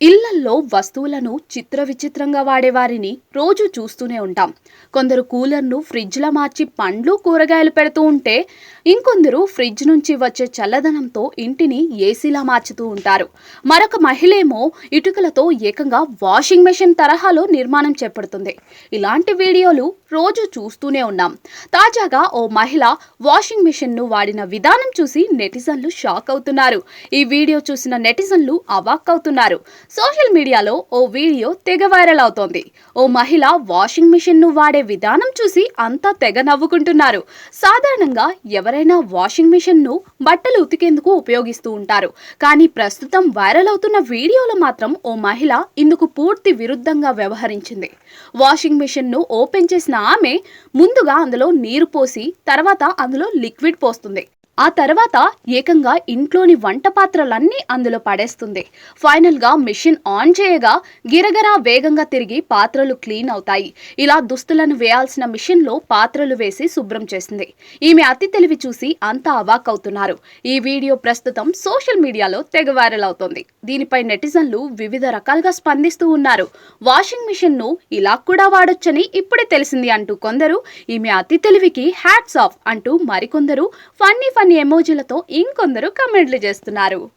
ఇళ్లల్లో వస్తువులను చిత్ర విచిత్రంగా వాడేవారిని రోజు చూస్తూనే ఉంటాం. కొందరు కూలర్ను ఫ్రిడ్జ్లా మార్చి పండ్లు కూరగాయలు పెడుతూ ఉంటే, ఇంకొందరు ఫ్రిడ్జ్ నుంచి వచ్చే చల్లదనంతో ఇంటిని ఏసీలా మార్చుతూ ఉంటారు. మరొక మహిళేమో ఇటుకలతో ఏకంగా వాషింగ్ మెషిన్ తరహాలో నిర్మాణం చేపడుతుంది. ఇలాంటి వీడియోలు రోజు చూస్తూనే ఉన్నాం. తాజాగా ఓ మహిళ వాషింగ్ మెషిన్ను వాడిన విధానం చూసి నెటిజన్లు షాక్ అవుతున్నారు. ఈ వీడియో చూసిన నెటిజన్లు అవాక్కవుతున్నారు. సోషల్ మీడియాలో ఓ వీడియో తెగ వైరల్ అవుతోంది. ఓ మహిళ వాషింగ్ మిషన్ ను వాడే విధానం చూసి అంతా తెగ నవ్వుకుంటున్నారు. సాధారణంగా ఎవరైనా వాషింగ్ మిషన్ ను బట్టలు ఉతికేందుకు ఉపయోగిస్తూ ఉంటారు. కానీ ప్రస్తుతం వైరల్ అవుతున్న వీడియోలో మాత్రం ఓ మహిళ ఇందుకు పూర్తి విరుద్ధంగా వ్యవహరించింది. వాషింగ్ మిషన్ ను ఓపెన్ చేసిన ఆమె ముందుగా అందులో నీరు పోసి తర్వాత అందులో లిక్విడ్ పోస్తుంది. ఆ తర్వాత ఏకంగా ఇంట్లోని వంట పాత్రలన్నీ అందులో పడేస్తుంది. ఫైనల్ గా మిషన్ ఆన్ చేయగా గిరగరా వేగంగా తిరిగి పాత్రలు క్లీన్ అవుతాయి. ఇలా దుస్తులను వేయాల్సిన మిషన్ లో పాత్రలు వేసి శుభ్రం చేసింది. ఈమె అతి తెలివి చూసి అంతా అవాక్కవుతున్నారు. ఈ వీడియో ప్రస్తుతం సోషల్ మీడియాలో తెగ వైరల్ అవుతోంది. దీనిపై నెటిజన్లు వివిధ రకాలుగా స్పందిస్తూ ఉన్నారు. వాషింగ్ మిషన్ ను ఇలా కూడా వాడొచ్చని ఇప్పుడే తెలిసింది అంటూ కొందరు, ఈమె అతి తెలివికి హ్యాట్స్ ఆఫ్ అంటూ మరికొందరు ఫన్నీ ఎమోజీలతో ఇంకొందరు కమెంట్లు చేస్తున్నారు.